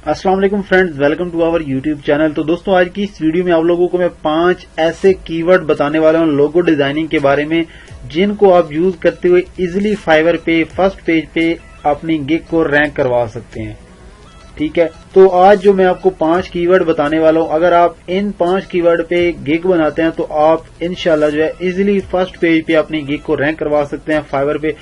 अस्सलाम वालेकुम friends, welcome to our YouTube channel. तो दोस्तों आज की इस वीडियो में आप लोगों को मैं 5 ऐसे कीवर्ड बताने वाला हूं लोगो डिजाइनिंग के बारे में जिनको आप यूज करते हुए इजीली फाइवर पे फर्स्ट पेज पे अपनी गिग को रैंक करवा सकते हैं। ठीक है, तो आज जो मैं आपको 5 कीवर्ड बताने वाला हूं, अगर आप इन 5 कीवर्ड पे गिग बनाते हैं तो आप इंशाल्लाह जो है इजीली फर्स्ट पेज पे अपनी गिग को रैंक करवा सकते हैं फाइवर पे,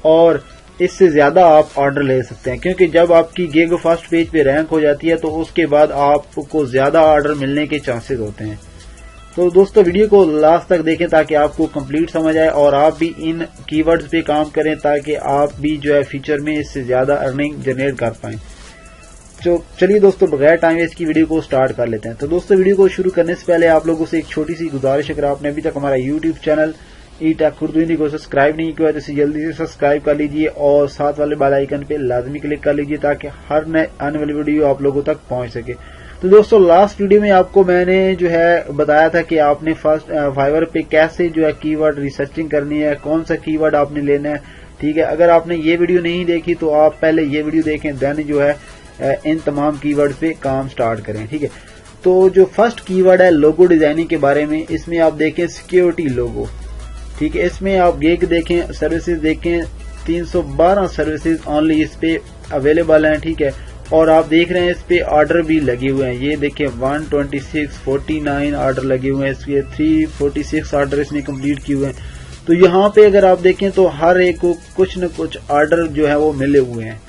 और इससे ज्यादा आप ऑर्डर ले सकते हैं। क्योंकि जब आपकी गिग फर्स्ट पेज पे रैंक हो जाती है तो उसके बाद आपको ज्यादा ऑर्डर मिलने के चांसेस होते हैं। तो दोस्तों वीडियो को लास्ट तक देखें ताकि आपको कंप्लीट समझ आए और आप भी इन कीवर्ड्स पे काम करें ताकि आप भी जो है फ्यूचर में इससे ज्यादा अर्निंग जनरेट कर पाएं। तो चलिए दोस्तों बगैर टाइम वेस्ट की वीडियो को स्टार्ट कर लेते हैं। तो दोस्तों वीडियो को शुरू करने से पहले आप लोगों से एक छोटी सी गुजारिश, अगर आपने अभी तक हमारा YouTube channel E-Tech Urdu Hindi को सब्सक्राइब नहीं किया तो इसे जल्दी से सब्सक्राइब कर लीजिए और साथ वाले बेल आइकन पे लाजमी क्लिक कर लीजिए ताकि हर नए आने वाली वीडियो आप लोगों तक पहुंच सके। तो दोस्तों लास्ट वीडियो में आपको मैंने जो है बताया था कि आपने फर्स्ट फाइवर पे कैसे जो है कीवर्ड रिसर्चिंग करनी है, कौन सा कीवर्ड आपने लेना है। ठीक है, अगर आपने ये वीडियो नहीं देखी तो आप पहले ये वीडियो देखें, देन जो है इन तमाम कीवर्ड पे काम स्टार्ट करें। ठीक है, तो जो फर्स्ट कीवर्ड है लोगो डिजाइनिंग के बारे में, इसमें आप देखें सिक्योरिटी लोगो। ठीक है, इसमें आप गिग देखें, सर्विसेज देखें, 312 सर्विसेज ओनली इस पे अवेलेबल हैं। ठीक है, और आप देख रहे हैं इस पे ऑर्डर भी लगे हुए हैं। ये देखें 126, 49 ऑर्डर लगे हुए हैं, इसके 346 ऑर्डर इसने कंप्लीट किए हुए हैं। तो यहाँ पे अगर आप देखें तो हर एक को कुछ न कुछ ऑर्डर जो है वो मिले हुए हैं।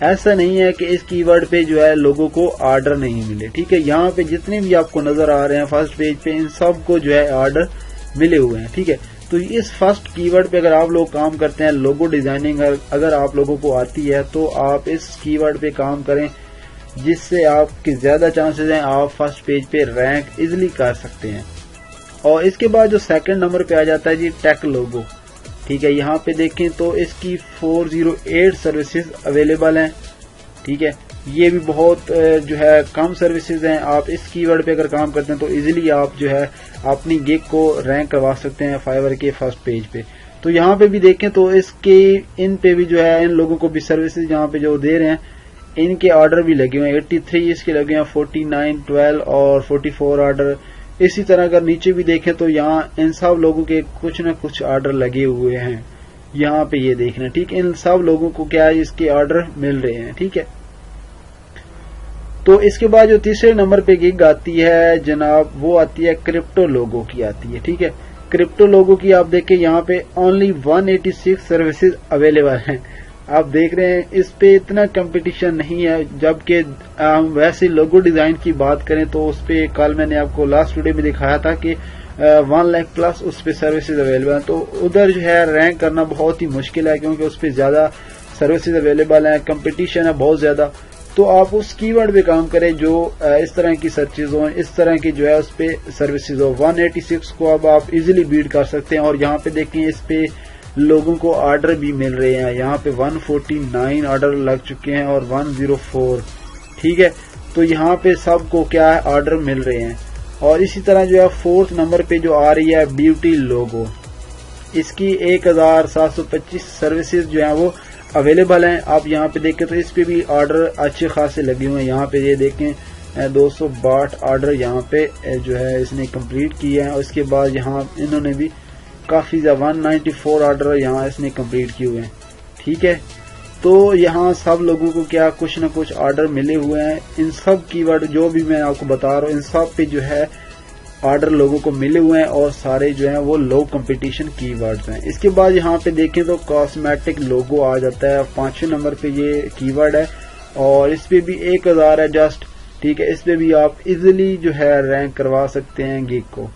ऐसा नहीं है कि इस कीवर्ड पे जो है लोगों को ऑर्डर नहीं मिले। ठीक है, यहाँ पे जितने भी आपको नजर आ रहे हैं फर्स्ट पेज पे, इन सब को जो है ऑर्डर मिले हुए हैं। ठीक है, तो इस फर्स्ट कीवर्ड पे अगर आप लोग काम करते हैं, लोगो डिजाइनिंग अगर आप लोगों को आती है तो आप इस कीवर्ड पे काम करें, जिससे आपके ज्यादा चांसेस हैं आप फर्स्ट पेज पे रैंक इजीली कर सकते हैं। और इसके बाद जो सेकंड नंबर पे आ जाता है जी टेक लोगो। ठीक है, यहाँ पे देखें तो इसकी 408 सर्विसेज अवेलेबल हैं। ठीक है, ये भी बहुत जो है कम सर्विसेज हैं। आप इस कीवर्ड पे अगर काम करते हैं तो इजीली आप जो है अपनी गिग को रैंक करवा सकते हैं फाइवर के फर्स्ट पेज पे। तो यहाँ पे भी देखें तो इसके इन पे भी जो है इन लोगों को भी सर्विसेज यहाँ पे जो दे रहे हैं इनके ऑर्डर भी लगे हुए हैं। 83 इसके लगे हैं, 49, 12 और 44 ऑर्डर। इसी तरह अगर नीचे भी देखें तो यहाँ इन सब लोगों के कुछ न कुछ ऑर्डर लगे हुए हैं। यहाँ पे ये देखना, ठीक, इन सब लोगों को क्या है इसके ऑर्डर मिल रहे हैं। ठीक है, तो इसके बाद जो तीसरे नंबर पे गिग आती है जनाब, वो आती है क्रिप्टो लोगो की आती है। ठीक है, क्रिप्टो लोगो की आप देखें यहाँ पे ओनली 186 सर्विसेज अवेलेबल हैं। आप देख रहे हैं इस पे इतना कंपटीशन नहीं है, जबकि वैसे लोगो डिजाइन की बात करें तो उस पे कल मैंने आपको लास्ट वीडियो में दिखाया था कि 1 लाख प्लस उस पे सर्विसेज अवेलेबल हैं। तो उधर जो है रैंक करना बहुत ही मुश्किल है क्योंकि उस पे ज्यादा सर्विसेज अवेलेबल है, कंपटीशन है बहुत ज्यादा। तो आप उस कीवर्ड पे काम करें जो इस तरह की सर्चेज हो, इस तरह की जो है उस पे सर्विसेज हो। 186 को अब आप इजीली बीट कर सकते हैं। और यहाँ पे देखें इस पे लोगों को ऑर्डर भी मिल रहे हैं। यहाँ पे 149 ऑर्डर लग चुके हैं और 104। ठीक है, तो यहाँ पे सबको क्या है ऑर्डर मिल रहे हैं। और इसी तरह जो है फोर्थ नंबर पे जो आ रही है ब्यूटी लोगो, इसकी 1725 सर्विसेज जो है वो अवेलेबल हैं। आप यहाँ पे देखें तो इस पे भी ऑर्डर अच्छे खासे लगे हुए हैं। यहाँ पे ये देखें 262 ऑर्डर यहाँ पे जो है इसने कंप्लीट किए हैं। और इसके बाद यहाँ इन्होंने भी काफी 194 ऑर्डर यहाँ इसने कंप्लीट किए हुए हैं। ठीक है, तो यहाँ सब लोगों को क्या कुछ न कुछ ऑर्डर मिले हुए हैं। इन सब कीवर्ड जो भी मैं आपको बता रहा हूँ इन सब पे जो है ऑर्डर लोगों को मिले हुए हैं और सारे जो है वो लो कंपटीशन कीवर्ड्स हैं। इसके बाद यहाँ पे देखें तो कॉस्मेटिक लोगो आ जाता है, 5वें नंबर पे ये कीवर्ड है और इस पे भी 1000 है जस्ट। ठीक है, इस पे भी आप इजीली जो है रैंक करवा सकते हैं गिग को।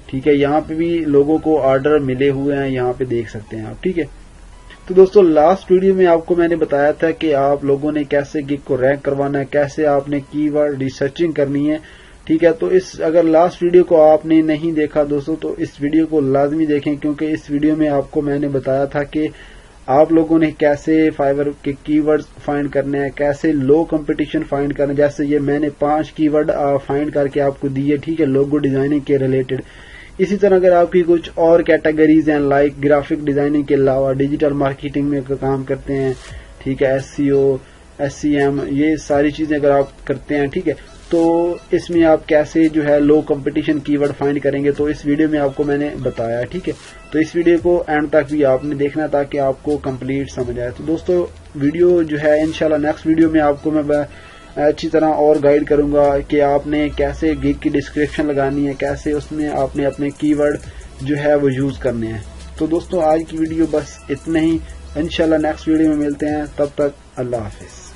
ठीक है, यहाँ पे भी लोगों को ऑर्डर मिले हुए हैं, यहाँ पे देख सकते हैं आप। ठीक है, तो दोस्तों लास्ट वीडियो में आपको मैंने बताया था कि आप लोगों ने कैसे गिग को रैंक करवाना है, कैसे आपने कीवर्ड रिसर्चिंग करनी है। ठीक है, तो इस अगर लास्ट वीडियो को आपने नहीं देखा दोस्तों तो इस वीडियो को लाजमी देखें, क्योंकि इस वीडियो में आपको मैंने बताया था कि आप लोगों ने कैसे फाइवर के कीवर्ड्स फाइंड करने हैं, कैसे लो कंपटीशन फाइंड करना है। जैसे ये मैंने 5 कीवर्ड फाइंड करके आपको दिए, ठीक है, लोगो डिजाइनिंग के रिलेटेड। इसी तरह अगर आपकी कुछ और कैटेगरीज हैं लाइक ग्राफिक डिजाइनिंग के अलावा डिजिटल मार्केटिंग में काम करते हैं, ठीक है, एसईओ SEM یہ ساری چیزیں اگر آپ کرتے ہیں ٹھیک ہے تو اس میں آپ کیسے جو ہے لو کمپٹیشن کی ورڈ فائنڈ کریں گے تو اس ویڈیو میں آپ کو میں نے بتایا ٹھیک ہے. تو اس ویڈیو کو اینڈ تک بھی آپ نے دیکھنا تاکہ آپ کو کمپلیٹ سمجھ آئے. تو دوستو ویڈیو جو ہے انشاءاللہ نیکسٹ ویڈیو میں آپ کو میں اچھی طرح اور گائیڈ کروں گا کہ آپ نے کیسے گگ کی ڈسکرپشن لگانی ہے, کیسے اس میں آپ نے اپنے کی ورڈ جو ہے وہ یوز کرنے ہیں. تو دوستو آج کی ویڈیو بس اتنا ہی, انشاءاللہ نیکسٹ ویڈیو میں ملتے ہیں, تب تک اللہ حافظ.